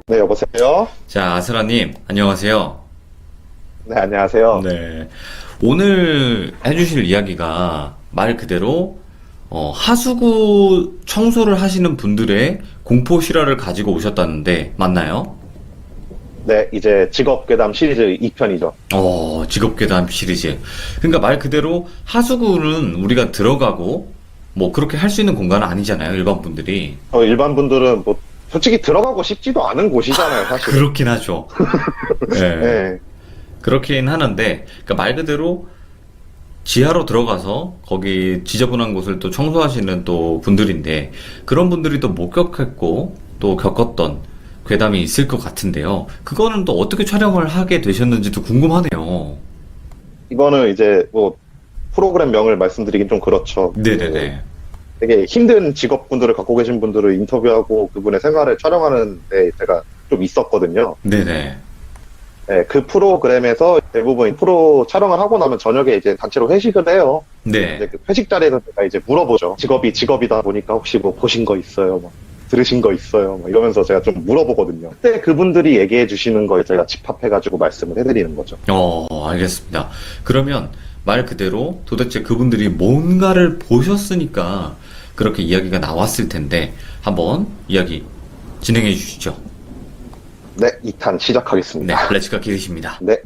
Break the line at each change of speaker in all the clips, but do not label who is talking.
네, 여보세요?
자, 아스라님, 안녕하세요.
네, 안녕하세요.
네. 오늘 해주실 이야기가 말 그대로, 하수구 청소를 하시는 분들의 공포 실화를 가지고 오셨다는데, 맞나요?
네, 이제 직업괴담 시리즈 2편이죠.
직업괴담 시리즈. 그러니까 말 그대로 하수구는 우리가 들어가고, 뭐, 그렇게 할 수 있는 공간은 아니잖아요, 일반 분들이.
일반 분들은 뭐, 솔직히 들어가고 싶지도 않은 곳이잖아요, 사실.
그렇긴 하죠. 네.
네,
그렇긴 하는데, 그러니까 말 그대로 지하로 들어가서 거기 지저분한 곳을 또 청소하시는 또 분들인데, 그런 분들이 또 목격했고, 또 겪었던 괴담이 있을 것 같은데요. 그거는 또 어떻게 촬영을 하게 되셨는지도 궁금하네요.
이거는 이제 뭐, 프로그램 명을 말씀드리긴 좀 그렇죠.
네네네.
되게 힘든 직업분들을 갖고 계신 분들을 인터뷰하고 그분의 생활을 촬영하는 데 제가 좀 있었거든요.
네네.
네, 그 프로그램에서 대부분 프로 촬영을 하고 나면 저녁에 이제 단체로 회식을 해요. 이제
네.
그 회식 자리에서 제가 이제 물어보죠. 직업이 직업이다 보니까 혹시 뭐 보신 거 있어요? 뭐 들으신 거 있어요? 뭐 이러면서 제가 좀 물어보거든요. 그때 그분들이 얘기해 주시는 걸 제가 집합해가지고 말씀을 해드리는 거죠.
알겠습니다. 그러면 말 그대로 도대체 그분들이 뭔가를 보셨으니까 그렇게 이야기가 나왔을 텐데, 한번 이야기 진행해 주시죠.
네, 2탄
네,
시작하겠습니다.
렛츠가 기르십니다.
네.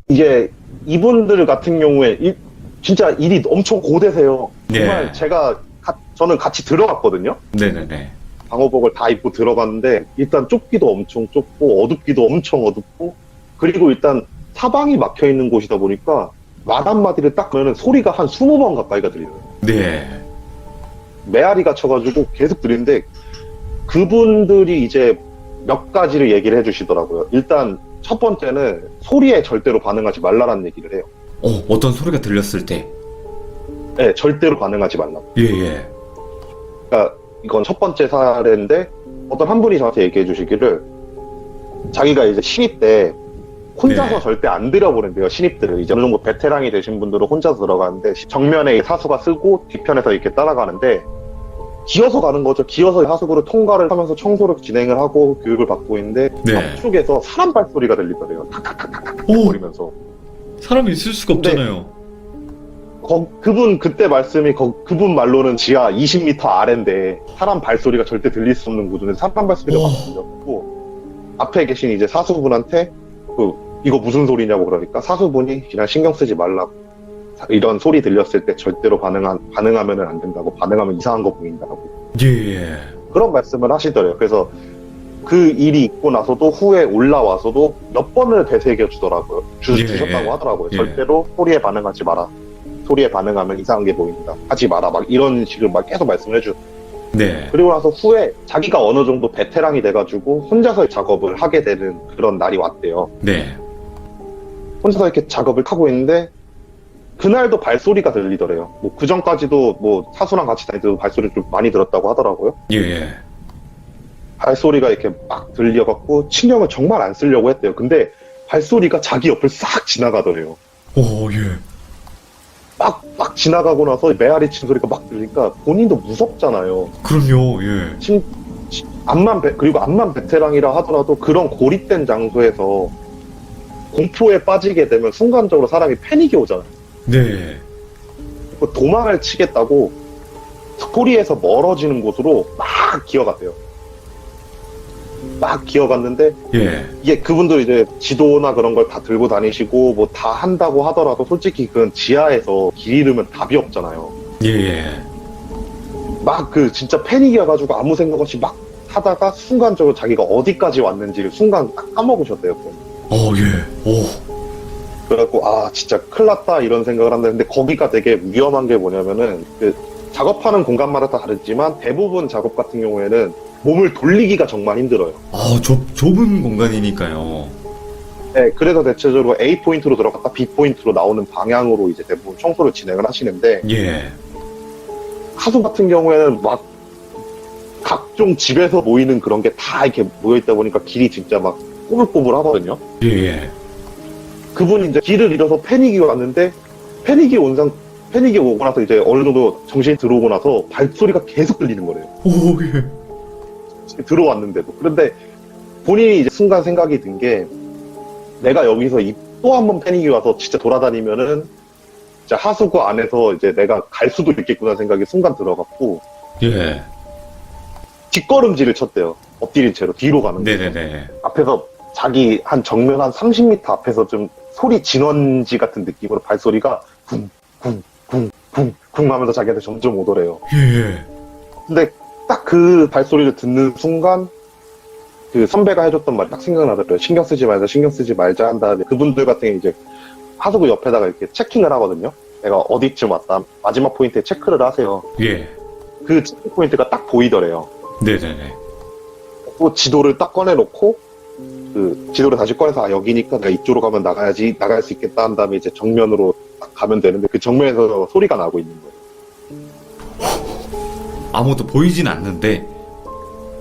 이게 이분들 같은 경우에 진짜 일이 엄청 고되세요. 정말
네.
저는 같이 들어갔거든요.
네네네.
방호복을 다 입고 들어갔는데 일단 좁기도 엄청 좁고 어둡기도 엄청 어둡고 그리고 일단 사방이 막혀 있는 곳이다 보니까 말 한마디를 딱 하면은 소리가 한 20번 가까이가 들려요.
네.
메아리가 쳐가지고 계속 들리는데 그분들이 이제 몇 가지를 얘기를 해주시더라고요. 일단 첫 번째는 소리에 절대로 반응하지 말라라는 얘기를 해요.
어떤 소리가 들렸을 때.
네, 절대로 반응하지 말라고.
예, 예.
그러니까 이건 첫 번째 사례인데 어떤 한 분이 저한테 얘기해 주시기를 자기가 이제 신입 때 혼자서
네.
절대 안 들여보낸대요. 신입들을 이제 어느 정도 베테랑이 되신 분들은 혼자서 들어가는데 정면에 사수가 쓰고 뒤편에서 이렇게 따라가는데 기어서 가는 거죠. 기어서 하수구를 통과를 하면서 청소를 진행을 하고 교육을 받고 있는데
네.
앞쪽에서 사람 발소리가 들리더래요. 탁탁탁탁탁
오!
거리면서
사람이 있을 수가
네.
없잖아요.
그분 그때 말씀이 그분 말로는 지하 20m 아래인데 사람 발소리가 절대 들릴 수 없는 구조인데 사람 발소리가
오.
막 들렸고 앞에 계신 이제 사수분한테 이거 무슨 소리냐고 그러니까 사수분이 그냥 신경 쓰지 말라고 이런 소리 들렸을 때 절대로 반응하면은 안 된다고 반응하면 이상한 거 보인다고
예, 예.
그런 말씀을 하시더래요. 그래서 그 일이 있고 나서도 후에 올라와서도 몇 번을 되새겨 주더라고요.
예.
주셨다고 하더라고요.
예.
절대로 소리에 반응하지 마라. 소리에 반응하면 이상한 게 보인다. 하지 마라. 막 이런 식으로 막 계속 말씀을 해주.
네.
그리고 나서 후에 자기가 어느 정도 베테랑이 돼가지고 혼자서 작업을 하게 되는 그런 날이 왔대요.
네.
혼자서 이렇게 작업을 하고 있는데 그날도 발소리가 들리더래요. 뭐 그 전까지도 뭐 사수랑 같이 다닐 때도 발소리 좀 많이 들었다고 하더라고요.
예, 예.
발소리가 이렇게 막 들려갖고 신경을 정말 안 쓰려고 했대요. 근데 발소리가 자기 옆을 싹 지나가더래요.
예.
막 지나가고 나서 메아리 친 소리가 막 들리니까 본인도 무섭잖아요.
그럼요, 예.
그리고 암만 베테랑이라 하더라도 그런 고립된 장소에서 공포에 빠지게 되면 순간적으로 사람이 패닉이 오잖아요.
네.
도망을 치겠다고 소리에서 멀어지는 곳으로 막 기어갔대요. 막 기어갔는데
예.
이게 그분들 이제 지도나 그런 걸 다 들고 다니시고 뭐 다 한다고 하더라도 솔직히 그건 지하에서 길 잃으면 답이 없잖아요.
예, 예.
막 진짜 패닉이 와가지고 아무 생각 없이 막 하다가 순간적으로 자기가 어디까지 왔는지를 순간 딱 까먹으셨대요.
예.
그래갖고 진짜 큰일 났다 이런 생각을 한다. 근데 거기가 되게 위험한 게 뭐냐면은 작업하는 공간마다 다 다르지만 대부분 작업 같은 경우에는 몸을 돌리기가 정말 힘들어요.
좁은 공간이니까요.
네, 그래서 대체적으로 A 포인트로 들어갔다 B 포인트로 나오는 방향으로 이제 대부분 청소를 진행을 하시는데
예.
하수 같은 경우에는 막 각종 집에서 모이는 그런 게 다 이렇게 모여있다 보니까 길이 진짜 막 꼬불꼬불 하거든요.
예, 예.
그분이 이제 길을 잃어서 패닉이 왔는데 패닉이 온 패닉이 오고 나서 이제 어느 정도 정신이 들어오고 나서 발소리가 계속 들리는 거래요.
오, 예.
들어왔는데도. 그런데 본인이 이제 순간 생각이 든 게, 내가 여기서 또 한 번 패닉이 와서 진짜 돌아다니면은 진짜 하수구 안에서 이제 내가 갈 수도 있겠구나 생각이 순간 들어갔고,
예.
뒷걸음질을 쳤대요. 엎드린 채로 뒤로 가는 거.
네네네.
앞에서 자기 한 정면 한 30m 앞에서 좀 소리 진원지 같은 느낌으로 발소리가 쿵쿵쿵쿵쿵 하면서 자기한테 점점 오더래요.
예.
근데 딱 그 발소리를 듣는 순간 그 선배가 해줬던 말이 딱 생각나더라고요. 신경 쓰지 말자 한 다음에 그분들 같은 경우 이제 하수구 옆에다가 이렇게 체킹을 하거든요. 내가 어디쯤 왔다. 마지막 포인트에 체크를 하세요.
예.
그 체크 포인트가 딱 보이더래요.
네네네.
또 지도를 딱 꺼내놓고 그 지도를 다시 꺼내서 아 여기니까 내가 이쪽으로 가면 나갈 수 있겠다 한 다음에 이제 정면으로 딱 가면 되는데 그 정면에서 소리가 나고 있는 거예요.
아무것도 보이진 않는데.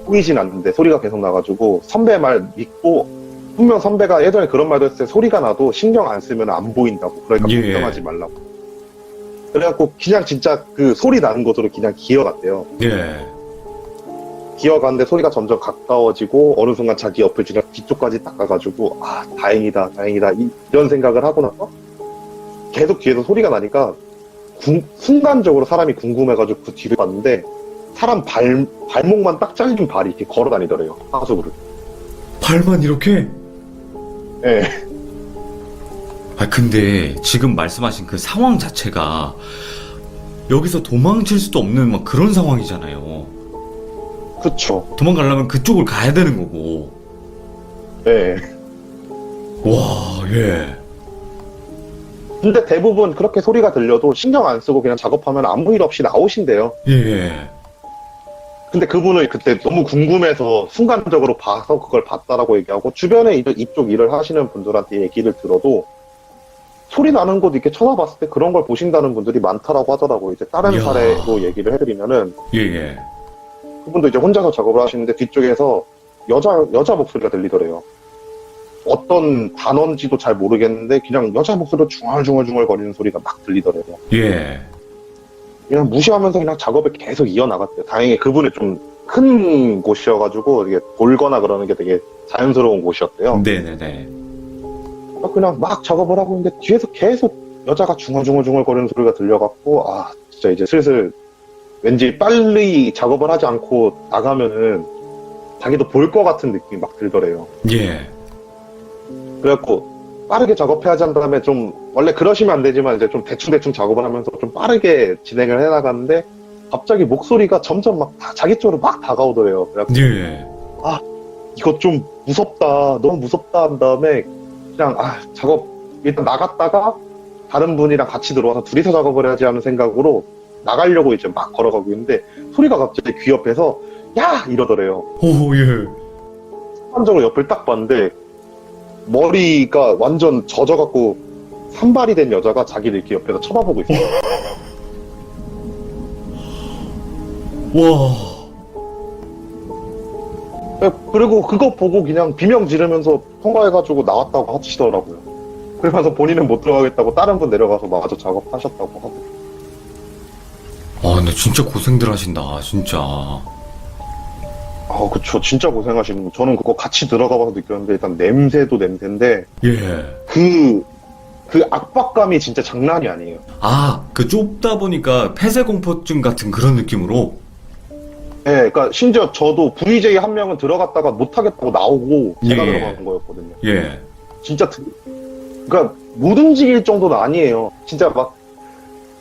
보이진 않는데 소리가 계속 나가지고 선배 말 믿고 분명 선배가 예전에 그런 말도 했을 때 소리가 나도 신경 안 쓰면 안 보인다고 그러니까
예.
걱정하지 말라고 그래갖고 그냥 진짜 그 소리 나는 곳으로 그냥 기어갔대요.
예.
기어갔는데 소리가 점점 가까워지고 어느 순간 자기 옆을 지나 뒤쪽까지 딱 가가지고 아 다행이다 이런 생각을 하고 나서 계속 뒤에서 소리가 나니까 순간적으로 사람이 궁금해가지고 그 뒤를 봤는데 사람 발목만 딱 잘린 발이 이렇게 걸어 다니더래요. 하수구를.
발만 이렇게?
예.
아, 근데 지금 말씀하신 그 상황 자체가 여기서 도망칠 수도 없는 막 그런 상황이잖아요.
그쵸.
도망가려면 그쪽을 가야 되는 거고.
예.
와, 예.
근데 대부분 그렇게 소리가 들려도 신경 안 쓰고 그냥 작업하면 아무 일 없이 나오신대요.
예.
근데 그분은 그때 너무 궁금해서 순간적으로 봐서 그걸 봤다라고 얘기하고 주변에 이쪽 일을 하시는 분들한테 얘기를 들어도 소리 나는 곳 이렇게 쳐다봤을 때 그런 걸 보신다는 분들이 많다라고 하더라고요. 이제 다른
이야.
사례로 얘기를 해드리면은
예.
그분도 이제 혼자서 작업을 하시는데 뒤쪽에서 여자 목소리가 들리더래요. 어떤 단어인지도 잘 모르겠는데 그냥 여자 목소리로 중얼중얼 거리는 소리가 막 들리더래요.
예.
그냥 무시하면서 그냥 작업을 계속 이어나갔대요. 다행히 그분이 좀 큰 곳이어가지고 이게 돌거나 그러는 게 되게 자연스러운 곳이었대요.
네네네.
그냥 막 작업을 하고 있는데 뒤에서 계속 여자가 중얼중얼 거리는 소리가 들려갖고 아 진짜 이제 슬슬 왠지 빨리 작업을 하지 않고 나가면은 자기도 볼 것 같은 느낌이 막 들더래요.
예.
그래갖고 빠르게 작업해야지 한 다음에 좀 원래 그러시면 안 되지만 이제 좀 대충 작업을 하면서 좀 빠르게 진행을 해나가는데 갑자기 목소리가 점점 막 자기 쪽으로 막 다가오더래요. 그래갖고
예.
이거 좀 무섭다 너무 무섭다 한 다음에 그냥 작업 일단 나갔다가 다른 분이랑 같이 들어와서 둘이서 작업을 해야지 하는 생각으로 나가려고 이제 막 걸어가고 있는데 소리가 갑자기 귀 옆에서 야! 이러더래요.
오, 예.
순간적으로 옆을 딱 봤는데 머리가 완전 젖어갖고 산발이 된 여자가 자기를 이렇게 옆에서 쳐다보고 있어요.
와.
그리고 그거 보고 그냥 비명 지르면서 통화해가지고 나왔다고 하시더라고요. 그러면서 본인은 못 들어가겠다고 다른 분 내려가서 마저 작업하셨다고 하고.
아, 근데 진짜 고생들 하신다, 진짜.
그쵸. 진짜 고생하시는 거. 저는 그거 같이 들어가봐서 느꼈는데 일단 냄새도 냄새인데
예.
그 압박감이 진짜 장난이 아니에요.
아, 그 좁다 보니까 폐쇄공포증 같은 그런 느낌으로?
예, 그러니까 심지어 저도 VJ 한 명은 들어갔다가 못하겠다고 나오고 제가
예.
들어가는 거였거든요.
예.
진짜 그러니까 못 움직일 정도는 아니에요. 진짜 막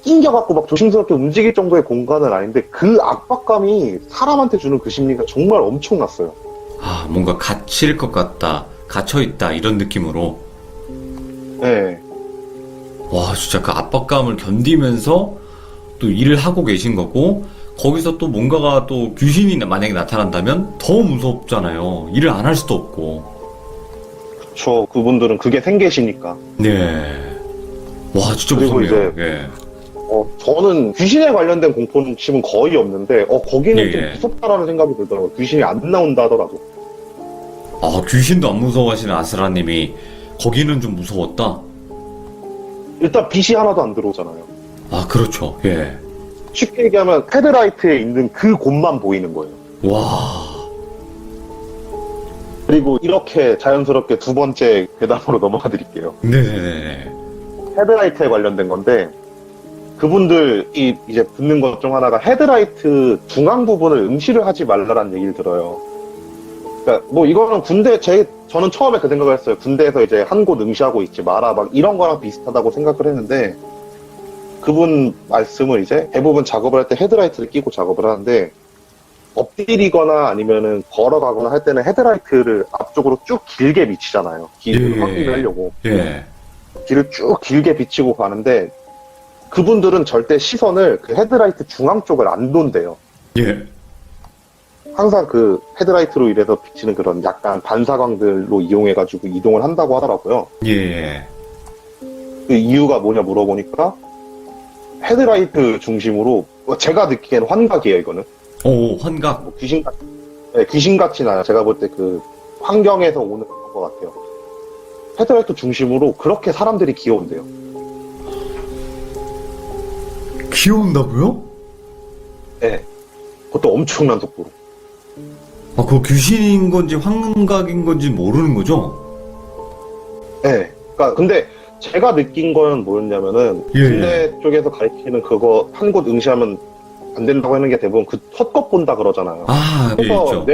낑겨갖고 막 조심스럽게 움직일 정도의 공간은 아닌데 그 압박감이 사람한테 주는 그 심리가 정말 엄청났어요.
아, 뭔가 갇힐 것 같다, 갇혀있다, 이런 느낌으로.
예.
와, 진짜 그 압박감을 견디면서 또 일을 하고 계신 거고, 거기서 또 뭔가가 또 귀신이 만약에 나타난다면 더 무섭잖아요. 일을 안 할 수도 없고.
그쵸. 그분들은 그게 생계시니까.
네. 와, 진짜
그리고
무섭네요.
이제
예.
저는 귀신에 관련된 공포심은 거의 없는데, 거기는
예,
좀
예.
무섭다라는 생각이 들더라고요. 귀신이 안 나온다 하더라도.
아, 귀신도 안 무서워하시는 아스라님이 거기는 좀 무서웠다?
일단 빛이 하나도 안 들어오잖아요.
아, 그렇죠. 예.
쉽게 얘기하면 헤드라이트에 있는 그 곳만 보이는 거예요.
와.
그리고 이렇게 자연스럽게 두 번째 괴담으로 넘어가 드릴게요.
네네네.
헤드라이트에 관련된 건데, 그분들이 이제 듣는 것 중 하나가 헤드라이트 중앙 부분을 응시를 하지 말라라는 얘기를 들어요. 그러니까 뭐 이거는 저는 처음에 그 생각을 했어요. 군대에서 이제 한 곳 응시하고 있지 마라 막 이런 거랑 비슷하다고 생각을 했는데, 그분 말씀을 이제 대부분 작업을 할 때 헤드라이트를 끼고 작업을 하는데, 엎드리거나 아니면은 걸어가거나 할 때는 헤드라이트를 앞쪽으로 쭉 길게 비치잖아요. 길을
예.
확인을 하려고.
예.
길을 쭉 길게 비치고 가는데, 그분들은 절대 시선을 그 헤드라이트 중앙 쪽을 안 돈대요.
예.
항상 그 헤드라이트로 인해서 비치는 그런 약간 반사광들로 이용해가지고 이동을 한다고 하더라고요.
예.
그 이유가 뭐냐 물어보니까 헤드라이트 중심으로, 제가 느끼기엔 환각이에요, 이거는.
오, 환각.
뭐 귀신같진 않아요. 제가 볼 때 그 환경에서 오는 그런 것 같아요. 헤드라이트 중심으로 그렇게 사람들이 귀여운데요.
귀여운다고요?
네. 그것도 엄청난 속도로.
아, 그거 귀신인 건지 환각인 건지 모르는 거죠?
네. 그러니까 근데 제가 느낀 건 뭐였냐면은,
예.
군대 쪽에서 가르치는 그거 한 곳 응시하면 안 된다고 하는 게 대부분 그 헛것 본다 그러잖아요.
아, 예,
그래서
있죠.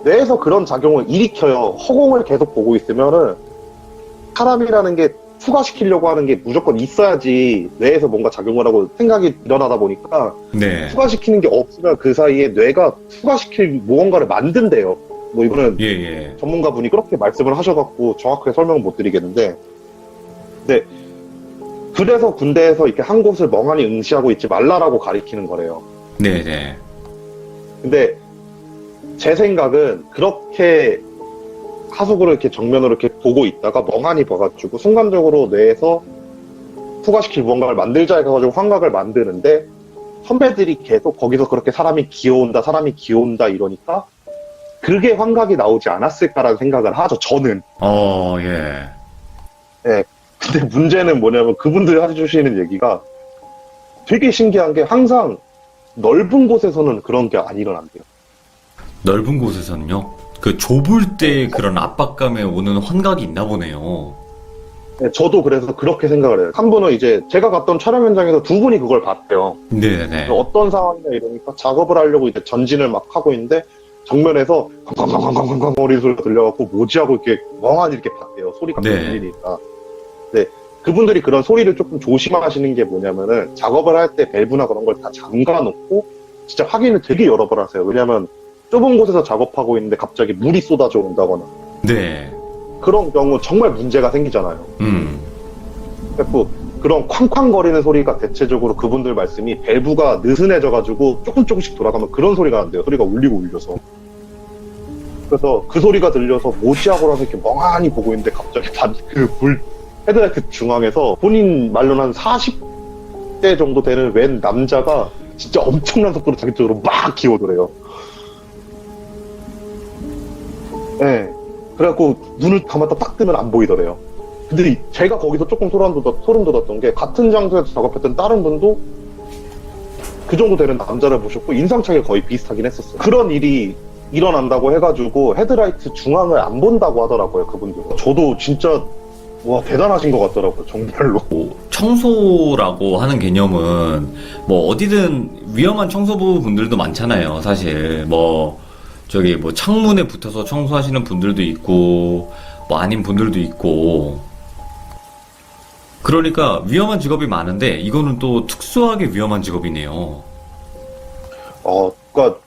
뇌에서 그런 작용을 일으켜요. 허공을 계속 보고 있으면은 사람이라는 게 투과시키려고 하는 게 무조건 있어야지 뇌에서 뭔가 작용을 하고 생각이 일어나다 보니까,
네.
투과시키는 게 없으면 그 사이에 뇌가 투과시킬 무언가를 만든대요. 뭐 이거는
예, 예.
전문가분이 그렇게 말씀을 하셔갖고 정확하게 설명을 못 드리겠는데, 네. 그래서 군대에서 이렇게 한 곳을 멍하니 응시하고 있지 말라라고 가리키는 거래요.
네네.
근데 제 생각은 그렇게 하수구를 이렇게 정면으로 이렇게 보고 있다가 멍하니 봐가지고 순간적으로 뇌에서 투과시킬 무언가를 만들자 해가지고 환각을 만드는데, 선배들이 계속 거기서 그렇게 사람이 귀여운다 이러니까 그게 환각이 나오지 않았을까라는 생각을 하죠, 저는.
예.
네. 근데 문제는 뭐냐면 그분들이 해주시는 얘기가 되게 신기한 게, 항상 넓은 곳에서는 그런 게 안 일어난대요.
넓은 곳에서는요? 그 좁을 때 그런 압박감에 오는 환각이 있나 보네요.
네, 저도 그래서 그렇게 생각을 해요. 한 분은 이제 제가 갔던 촬영 현장에서 두 분이 그걸 봤대요.
네네.
어떤 상황이냐 이러니까 작업을 하려고 이제 전진을 막 하고 있는데, 정면에서 쾅쾅쾅쾅쾅쾅 거리 소리가 들려갖고 뭐지 하고 이렇게 멍하니 이렇게 봤대요. 소리가
네.
들리니까. 네. 그분들이 그런 소리를 조금 조심하시는 게 뭐냐면은, 작업을 할 때 밸브나 그런 걸 다 잠가 놓고 진짜 확인을 되게 여러 번 하세요. 왜냐면 좁은 곳에서 작업하고 있는데 갑자기 물이 쏟아져 온다거나
네.
그런 경우 정말 문제가 생기잖아요. 그래서 그런 쾅쾅거리는 소리가 대체적으로 그분들 말씀이 밸브가 느슨해져가지고 조금씩 돌아가면 그런 소리가 난대요. 소리가 울리고 울려서. 그래서 그 소리가 들려서 뭐지 하고 나서 이렇게 멍하니 보고 있는데, 갑자기 헤드라이트 중앙에서 본인 말로는 한 40대 정도 되는 웬 남자가 진짜 엄청난 속도로 자기 쪽으로 막 기어오더래요. 네. 그래갖고 눈을 감았다 딱 뜨면 안 보이더래요. 근데 제가 거기서 조금 소름 돋았던 게, 같은 장소에서 작업했던 다른 분도 그 정도 되는 남자를 보셨고 인상착이 거의 비슷하긴 했었어요. 그런 일이 일어난다고 해가지고 헤드라이트 중앙을 안 본다고 하더라고요, 그분들은. 저도 진짜 와, 대단하신 것 같더라고요, 정말로.
청소라고 하는 개념은 뭐 어디든 위험한 청소부 분들도 많잖아요, 사실. 뭐 창문에 붙어서 청소하시는 분들도 있고 뭐 아닌 분들도 있고, 그러니까 위험한 직업이 많은데 이거는 또 특수하게 위험한 직업이네요.
그러니까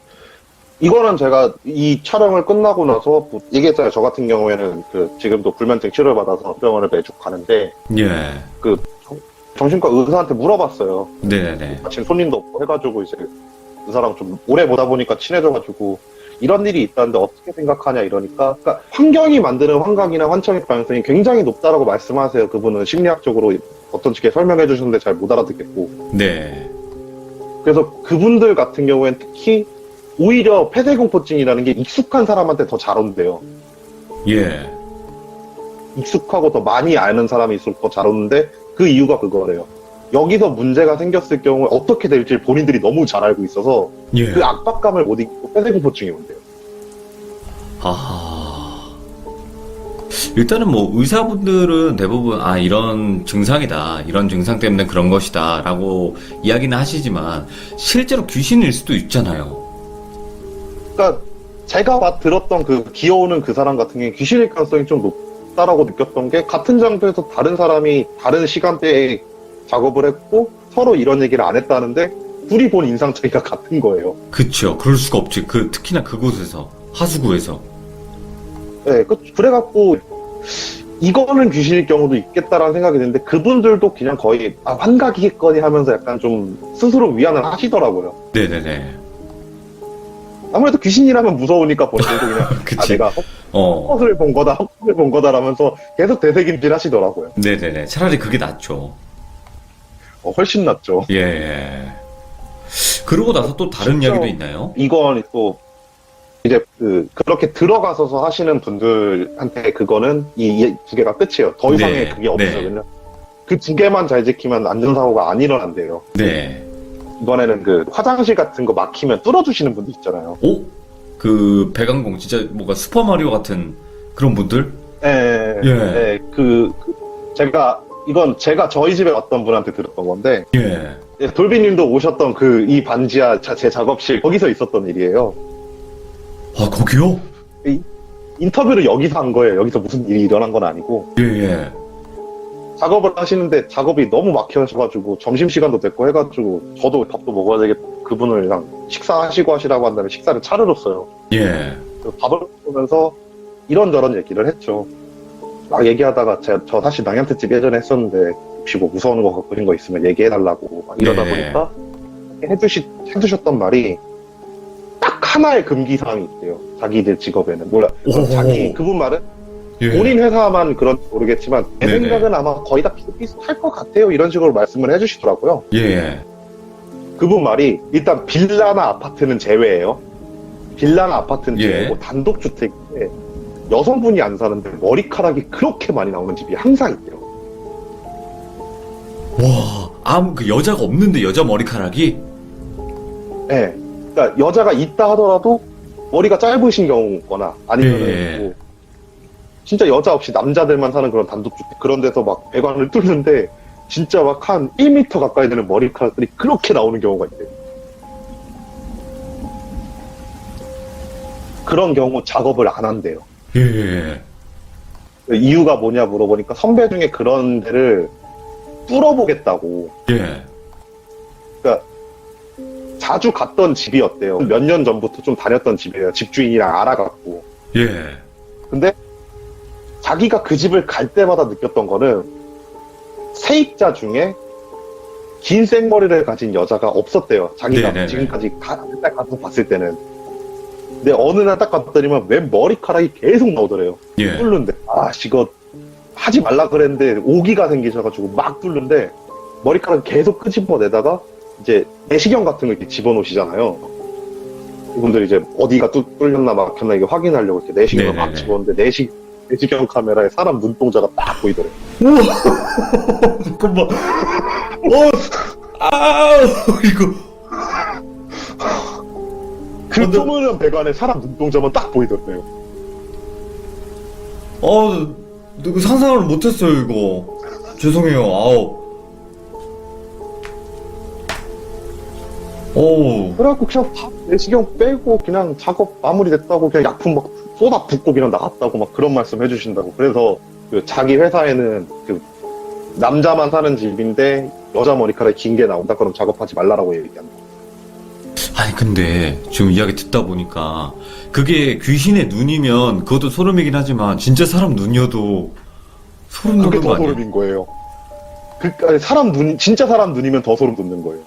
이거는 제가 이 촬영을 끝나고 나서 얘기했잖아요. 저 같은 경우에는 지금도 불면증 치료를 받아서 병원을 매주 가는데,
예.
정신과 의사한테 물어봤어요.
네네.
마침 손님도 없고 해가지고 이제 의사랑 좀 오래 보다 보니까 친해져가지고 이런 일이 있다는데 어떻게 생각하냐 이러니까, 그러니까 환경이 만드는 환각이나 환청의 가능성이 굉장히 높다라고 말씀하세요. 그분은 심리학적으로 어떤 식의 설명해 주셨는데 잘 못 알아듣겠고.
네.
그래서 그분들 같은 경우엔 특히 오히려 폐쇄공포증이라는 게 익숙한 사람한테 더 잘 온대요.
예.
익숙하고 더 많이 아는 사람이 있을수록 더 잘 오는데, 그 이유가 그거래요. 여기서 문제가 생겼을 경우에 어떻게 될지 본인들이 너무 잘 알고 있어서
예.
그 압박감을 못 이기고 폐쇄공포증이 온대요.
아. 일단은 뭐 의사분들은 대부분 이런 증상이다. 이런 증상 때문에 그런 것이다라고 이야기는 하시지만 실제로 귀신일 수도 있잖아요.
그러니까 제가 들었던 그 기어오는 그 사람 같은 경우에 귀신일 가능성이 좀 높다라고 느꼈던 게 같은 장소에서 다른 사람이 다른 시간대에 작업을 했고 서로 이런 얘기를 안 했다는데 둘이 본 인상 차이가 같은 거예요.
그쵸. 그럴 수가 없지. 특히나 그곳에서 하수구에서.
네, 그래갖고 이거는 귀신일 경우도 있겠다라는 생각이 드는데 그분들도 그냥 거의 환각이겠거니 하면서 약간 좀 스스로 위안을 하시더라고요.
네네네.
아무래도 귀신이라면 무서우니까 본인도 그냥
그치.
내가 헛것을 본 거다, 헛것을 본 거다라면서 계속 되새김질 하시더라고요.
네네네. 차라리 그게 낫죠.
훨씬 낫죠.
예. 그러고 나서 또 다른
진짜
이야기도 있나요?
이건 또 이제 그렇게 들어가서서 하시는 분들한테 그거는 이 두 개가 끝이에요. 더 이상의
네,
그게 없어요.
네.
그냥 그 두 개만 잘 지키면 안전사고가 안 일어난대요.
네.
이번에는 그 화장실 같은 거 막히면 뚫어주시는 분들 있잖아요.
오? 그 배강공 진짜 뭔가 슈퍼마리오 같은 그런 분들?
예,
예.
예, 이건 제가 저희 집에 왔던 분한테 들었던 건데,
예.
예, 돌비님도 오셨던 이 반지하 제 작업실, 거기서 있었던 일이에요.
아, 거기요?
인터뷰를 여기서 한 거예요. 여기서 무슨 일이 일어난 건 아니고.
예, 예.
작업을 하시는데 작업이 너무 막혀가지고 점심시간도 됐고 해가지고 저도 밥도 먹어야 되겠다. 그분을 그냥 식사하시고 하시라고 한 다음에 식사를 차려줬어요.
예.
그래서 밥을 먹으면서 이런저런 얘기를 했죠. 막 얘기하다가 저 사실 낭양특집 예전에 했었는데 혹시 뭐 무서운 거 갖고 있는 거 있으면 얘기해달라고 막 이러다
네.
보니까 해주셨던 말이 딱 하나의 금기사항이 있대요. 자기들 직업에는. 몰라.
오호호.
그분 말은
예.
본인 회사만 그런지 모르겠지만 제
네네.
생각은 아마 거의 다 비슷할 것 같아요. 이런 식으로 말씀을 해주시더라고요.
예.
그분 말이 일단 빌라나 아파트는 제외예요. 빌라나 아파트는
예.
제외고 단독주택에 여성분이 안 사는데 머리카락이 그렇게 많이 나오는 집이 항상 있대요.
와, 그 여자가 없는데 여자 머리카락이?
네. 그러니까 여자가 있다 하더라도 머리가 짧으신 경우거나 아니면
예.
뭐 진짜 여자 없이 남자들만 사는 그런 단독주택 그런 데서 막 배관을 뚫는데 진짜 막 한 1m 가까이 되는 머리카락들이 그렇게 나오는 경우가 있대요. 그런 경우 작업을 안 한대요.
예.
이유가 뭐냐 물어보니까 선배 중에 그런 데를 뚫어보겠다고.
예.
그러니까 자주 갔던 집이었대요. 몇 년 전부터 좀 다녔던 집이에요. 집주인이랑 알아갖고.
예.
근데 자기가 그 집을 갈 때마다 느꼈던 거는 세입자 중에 긴 생머리를 가진 여자가 없었대요. 자기가
네네네.
지금까지 맨날 가서 봤을 때는. 근데 어느 날 딱 갔더니만 웬 머리카락이 계속 나오더래요.
예.
뚫는데 이거 하지 말라 그랬는데 오기가 생기셔가지고 막 뚫는데 머리카락 계속 끄집어내다가 이제 내시경 같은 거 이렇게 집어넣으시잖아요. 이분들이 이제 어디가 뚫렸나 막혔나 이게 확인하려고 이렇게 내시경을 막
네네네.
집었는데 내시경 카메라에 사람 눈동자가 딱 보이더래요.
우와! 잠깐만. 이거.
그 쪼무는 배관에 사람 눈동자만 딱 보이더래요.
이거 상상을 못했어요, 이거. 죄송해요,
그래갖고 그냥 다 내시경 빼고 그냥 작업 마무리됐다고 그냥 약품 막 쏟아 붓고 그냥 나갔다고 막 그런 말씀 해주신다고. 그래서 그 자기 회사에는 그 남자만 사는 집인데 여자 머리카락이 긴 게 나온다 그럼 작업하지 말라라고 얘기한다.
아니, 근데 지금 이야기 듣다 보니까 그게 귀신의 눈이면 그것도 소름이긴 하지만 진짜 사람 눈이어도 소름
그게
돋는 거
더
아니에요?
소름인 거예요. 진짜 사람 눈이면 더 소름 돋는 거예요.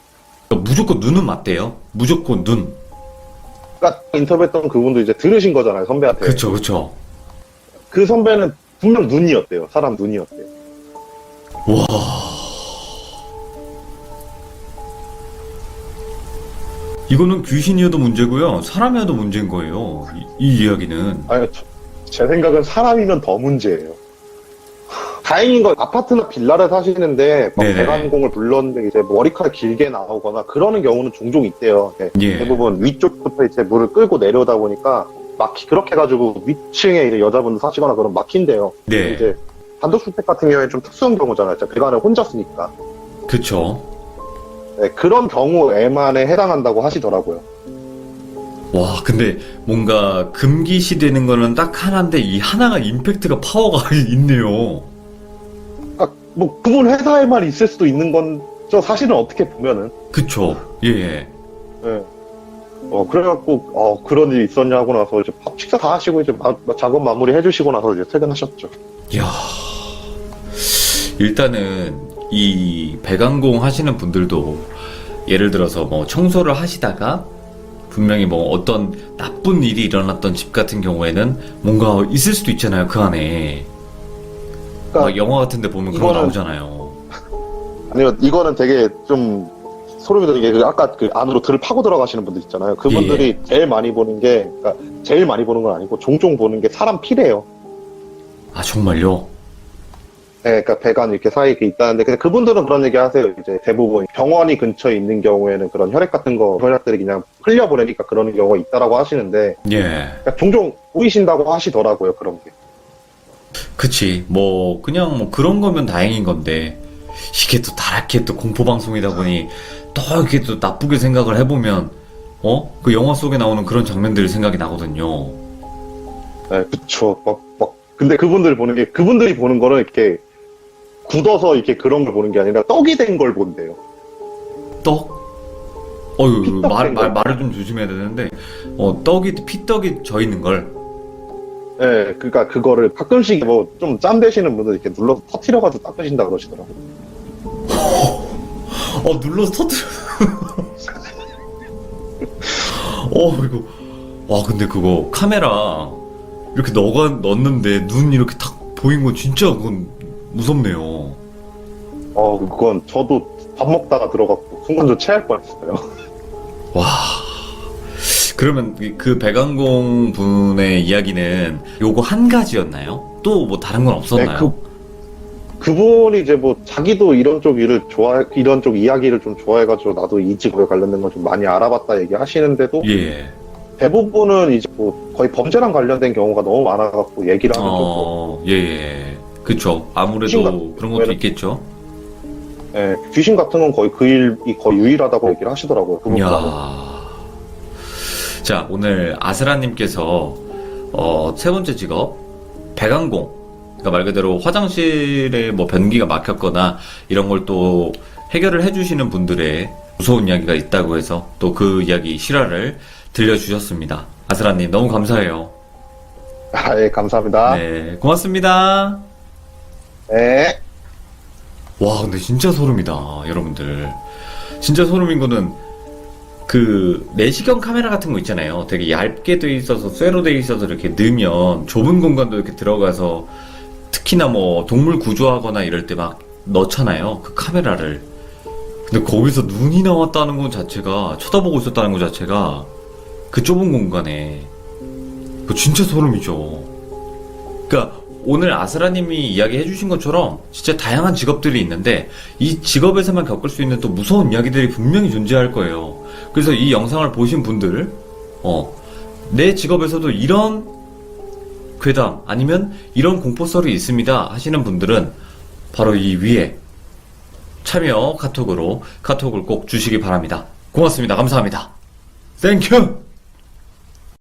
그러니까 무조건 눈은 맞대요? 무조건 눈.
그러니까 인터뷰했던 그분도 이제 들으신 거잖아요, 선배한테.
그쵸.
그 선배는 분명 눈이었대요. 사람 눈이었대요.
와. 이거는 귀신이어도 문제고요. 사람이어도 문제인 거예요. 이 이야기는.
아니, 제 생각은 사람이면 더 문제예요. 다행인 건 아파트나 빌라를 사시는데 막
네네.
배관공을 불렀는데 이제 머리카락 길게 나오거나 그러는 경우는 종종 있대요. 네.
예.
대부분 위쪽부터 이제 물을 끌고 내려오다 보니까 그렇게 해가지고 위층에 이제 여자분들 사시거나 그런 막힌대요.
네.
이제 단독주택 같은 경우에 좀 특수한 경우잖아요. 진짜 배관을 혼자 쓰니까.
그쵸.
네, 그런 경우에만에 해당한다고 하시더라고요.
와, 근데 뭔가 금기시 되는 거는 딱 하나인데 이 하나가 임팩트가 파워가 있네요.
뭐 그분 회사에만 있을 수도 있는 건저 사실은 어떻게 보면은.
그쵸. 예.
네. 그래갖고 그런 일이 있었냐 하고 나서 이제 밥 식사 다 하시고 이제 작업 마무리 해주시고 나서 이제 퇴근하셨죠.
이야. 일단은 이 배관공 하시는 분들도 예를 들어서 뭐 청소를 하시다가 분명히 뭐 어떤 나쁜 일이 일어났던 집 같은 경우에는 뭔가 있을 수도 있잖아요, 그 안에.
그러니까
막 영화 같은 데 보면 그런 거
이거는-
나오잖아요.
아니면 이거는 되게 좀 소름이 돋는 게 아까 그 안으로 들을 파고 들어가시는 분들 있잖아요. 그분들이 제일 많이 보는 게 그러니까 제일 많이 보는 건 아니고 종종 보는 게 사람 피래요.
아, 정말요?
네, 그러니까 배관 이렇게 사이에 이렇게 있다는데 근데 그분들은 그런 얘기 하세요. 이제 대부분 병원이 근처에 있는 경우에는 그런 혈액 같은 거 혈액들이 그냥 흘려보내니까 그러는 경우가 있다라고 하시는데
예.
그러니까 종종 보이신다고 하시더라고요. 그런 게.
그치. 뭐, 그냥 뭐 그런 거면 다행인 건데, 이게 또 다랗게 또 공포방송이다 보니, 또 이렇게 또 나쁘게 생각을 해보면, 그 영화 속에 나오는 그런 장면들이 생각이 나거든요.
네, 그쵸. 근데 그분들이 보는 거는 이렇게 굳어서 이렇게 그런 걸 보는 게 아니라 떡이 된 걸 본대요.
떡? 어휴,
피떡 된 거.
말을 좀 조심해야 되는데, 피떡이 져 있는 걸.
네, 그러니까 그거를 가끔씩 뭐 좀 짬 되시는 분들 이렇게 눌러서 터트려가지고 닦으신다 그러시더라고요.
눌러서 터뜨려. 이거. 와, 근데 그거 카메라 이렇게 넣었는데 눈 이렇게 탁 보인 건 진짜 그건 무섭네요.
그건 저도 밥 먹다가 들어갔고 순간 좀 체할 뻔했어요.
와. 그러면 그 배관공 분의 이야기는 요거 한 가지였나요? 또 뭐 다른 건 없었나요?
네, 그분이 이제 뭐 자기도 이런 쪽 이야기를 좀 좋아해가지고 나도 이 직업에 관련된 걸 좀 많이 알아봤다 얘기하시는데도
예.
대부분은 이제 뭐 거의 범죄랑 관련된 경우가 너무 많아갖고 얘기를 하는 쪽.
예. 그쵸. 아무래도
귀신
그런 것도
같은
있겠죠.
네, 귀신 같은 건 거의 그 일이 거의 유일하다고 얘기를 하시더라고요. 그분보다는.
이야. 자, 오늘 아스라님께서 세 번째 직업 배관공. 그러니까 말 그대로 화장실에 뭐 변기가 막혔거나 이런 걸 또 해결을 해주시는 분들의 무서운 이야기가 있다고 해서 또 그 이야기 실화를 들려주셨습니다. 아스라님 너무 감사해요.
예, 감사합니다.
네, 고맙습니다.
네.
와, 근데 진짜 소름이다, 여러분들. 진짜 소름인 거는 그 내시경 카메라 같은 거 있잖아요. 되게 얇게 돼 있어서 쇠로 돼 있어서 이렇게 넣으면 좁은 공간도 이렇게 들어가서 특히나 뭐 동물 구조하거나 이럴 때 막 넣잖아요. 그 카메라를. 근데 거기서 눈이 나왔다는 것 자체가 쳐다보고 있었다는 것 자체가 그 좁은 공간에 그 진짜 소름이죠. 그러니까 오늘 아스라님이 이야기해 주신 것처럼 진짜 다양한 직업들이 있는데 이 직업에서만 겪을 수 있는 또 무서운 이야기들이 분명히 존재할 거예요. 그래서 이 영상을 보신 분들 내 직업에서도 이런 괴담 아니면 이런 공포썰이 있습니다 하시는 분들은 바로 이 위에 참여 카톡을 꼭 주시기 바랍니다. 고맙습니다. 감사합니다. 땡큐!